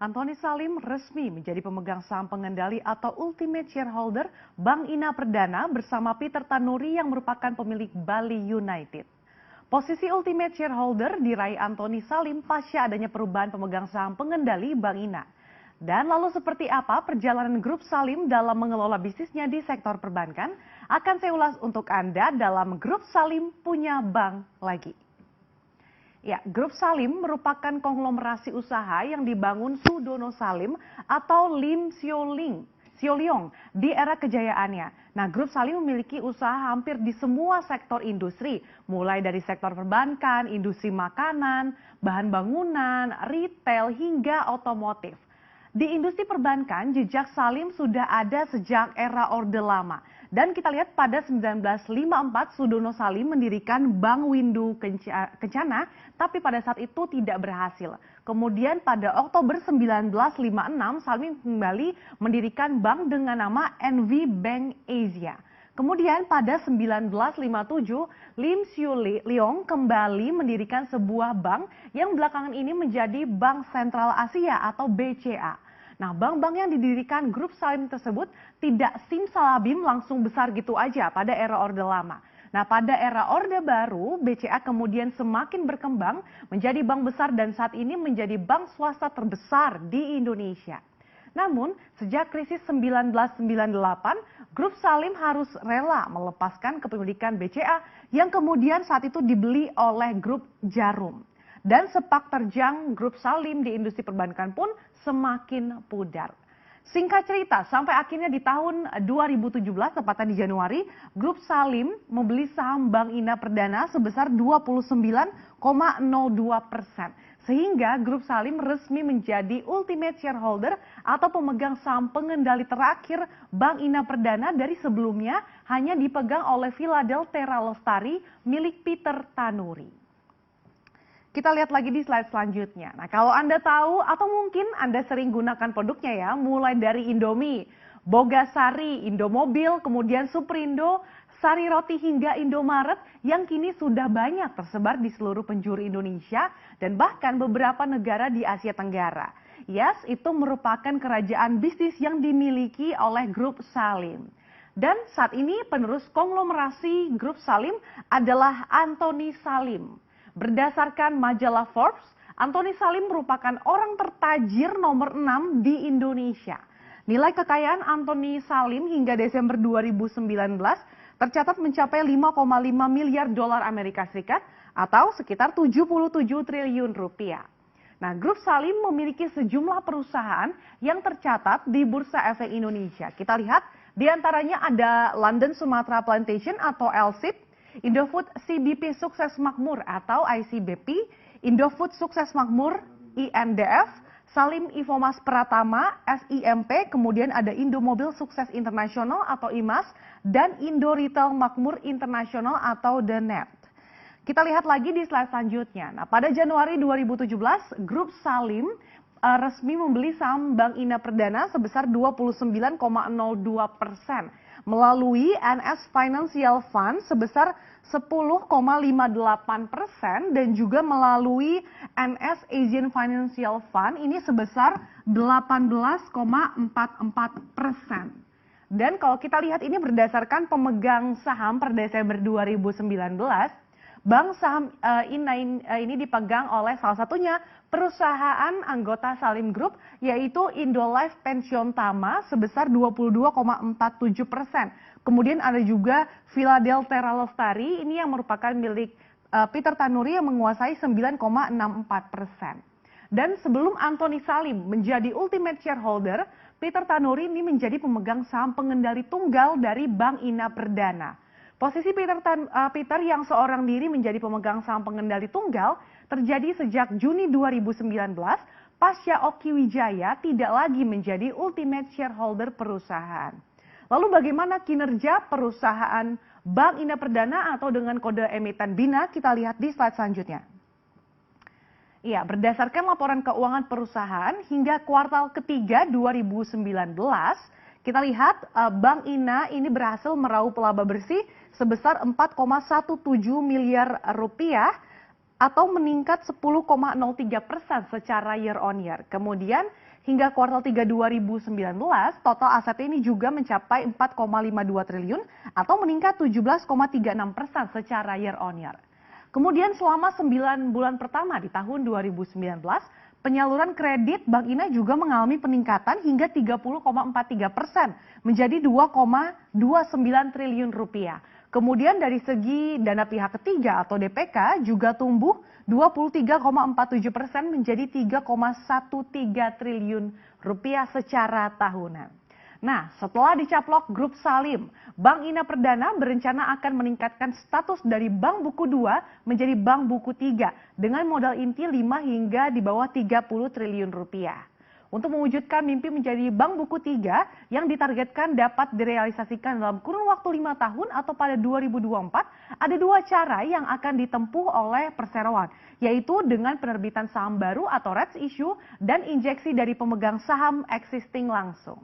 Antoni Salim resmi menjadi pemegang saham pengendali atau ultimate shareholder Bank Ina Perdana bersama Peter Tanuri yang merupakan pemilik Bali United. Posisi ultimate shareholder diraih Antoni Salim pasca adanya perubahan pemegang saham pengendali Bank Ina. Dan lalu seperti apa perjalanan grup Salim dalam mengelola bisnisnya di sektor perbankan? Akan saya ulas untuk Anda dalam Grup Salim Punya Bank Lagi. Ya, Grup Salim merupakan konglomerasi usaha yang dibangun Sudono Salim atau Lim Sioliong di era kejayaannya. Nah, Grup Salim memiliki usaha hampir di semua sektor industri, mulai dari sektor perbankan, industri makanan, bahan bangunan, retail, hingga otomotif. Di industri perbankan, jejak Salim sudah ada sejak era Orde Lama. Dan kita lihat pada 1954 Sudono Salim mendirikan Bank Windu Kencana, tapi pada saat itu tidak berhasil. Kemudian pada Oktober 1956 Salim kembali mendirikan bank dengan nama NV Bank Asia. Kemudian pada 1957 Lim Sioliong kembali mendirikan sebuah bank yang belakangan ini menjadi Bank Sentral Asia atau BCA. Nah, bank-bank yang didirikan Grup Salim tersebut tidak simsalabim langsung besar gitu aja pada era Orde Lama. Nah, pada era Orde Baru, BCA kemudian semakin berkembang menjadi bank besar dan saat ini menjadi bank swasta terbesar di Indonesia. Namun, sejak krisis 1998, Grup Salim harus rela melepaskan kepemilikan BCA yang kemudian saat itu dibeli oleh Grup Jarum. Dan sepak terjang Grup Salim di industri perbankan pun semakin pudar. Singkat cerita, sampai akhirnya di tahun 2017, tepatnya di Januari, Grup Salim membeli saham Bank Ina Perdana sebesar 29,02%. Sehingga Grup Salim resmi menjadi ultimate shareholder atau pemegang saham pengendali terakhir Bank Ina Perdana dari sebelumnya hanya dipegang oleh Philadelphia Lestari milik Peter Tanuri. Kita lihat lagi di slide selanjutnya. Nah, kalau Anda tahu atau mungkin Anda sering gunakan produknya ya, mulai dari Indomie, Bogasari, Indomobil, kemudian Superindo, Sari Roti hingga Indomaret yang kini sudah banyak tersebar di seluruh penjuru Indonesia dan bahkan beberapa negara di Asia Tenggara. Yes, itu merupakan kerajaan bisnis yang dimiliki oleh Grup Salim. Dan saat ini penerus konglomerasi Grup Salim adalah Antoni Salim. Berdasarkan majalah Forbes, Antoni Salim merupakan orang tertajir nomor 6 di Indonesia. Nilai kekayaan Antoni Salim hingga Desember 2019 tercatat mencapai 5,5 miliar dolar Amerika Serikat atau sekitar 77 triliun rupiah. Nah, Grup Salim memiliki sejumlah perusahaan yang tercatat di Bursa Efek Indonesia. Kita lihat, di antaranya ada London Sumatra Plantation atau LSIP, Indofood CBP Sukses Makmur atau ICBP, Indofood Sukses Makmur INDF, Salim Infomas Pratama SIMP, kemudian ada Indomobil Sukses Internasional atau IMAS, dan Indo Retail Makmur Internasional atau DNET. Kita lihat lagi di slide selanjutnya. Nah, pada Januari 2017, Grup Salim resmi membeli saham Bank Ina Perdana sebesar 29,02%. Melalui NS Financial Fund sebesar 10,58% dan juga melalui NS Asian Financial Fund ini sebesar 18,44%. Dan kalau kita lihat ini berdasarkan pemegang saham per Desember 2019, Bank saham ini dipegang oleh salah satunya perusahaan anggota Salim Group yaitu Indolife Pension Tama sebesar 22,47%. Kemudian ada juga Philadelphia Lestari ini yang merupakan milik Peter Tanuri yang menguasai 9,64%. Dan sebelum Antoni Salim menjadi ultimate shareholder, Peter Tanuri ini menjadi pemegang saham pengendali tunggal dari Bank Ina Perdana. Posisi Peter yang seorang diri menjadi pemegang saham pengendali tunggal terjadi sejak Juni 2019 pasca Oki Wijaya tidak lagi menjadi ultimate shareholder perusahaan. Lalu bagaimana kinerja perusahaan Bank Ina Perdana atau dengan kode emiten BINA? Kita lihat di slide selanjutnya. Ya, berdasarkan laporan keuangan perusahaan hingga kuartal ketiga 2019, kita lihat Bank Ina ini berhasil meraup laba bersih sebesar 4,17 miliar rupiah atau meningkat 10,03% secara year on year. Kemudian Hingga kuartal 3 2019, total aset ini juga mencapai 4,52 triliun atau meningkat 17,36% secara year on year. Kemudian selama 9 bulan pertama di tahun 2019, penyaluran kredit Bank Ina juga mengalami peningkatan hingga 30,43% menjadi 2,29 triliun rupiah. Kemudian dari segi dana pihak ketiga atau DPK juga tumbuh 23,47% menjadi 3,13 triliun rupiah secara tahunan. Nah, setelah dicaplok grup Salim, Bank Ina Perdana berencana akan meningkatkan status dari Bank Buku 2 menjadi Bank Buku 3 dengan modal inti 5 hingga di bawah 30 triliun rupiah. Untuk mewujudkan mimpi menjadi Bank Buku 3 yang ditargetkan dapat direalisasikan dalam kurun waktu 5 tahun atau pada 2024, ada 2 cara yang akan ditempuh oleh perseroan, yaitu dengan penerbitan saham baru atau rights issue dan injeksi dari pemegang saham existing langsung.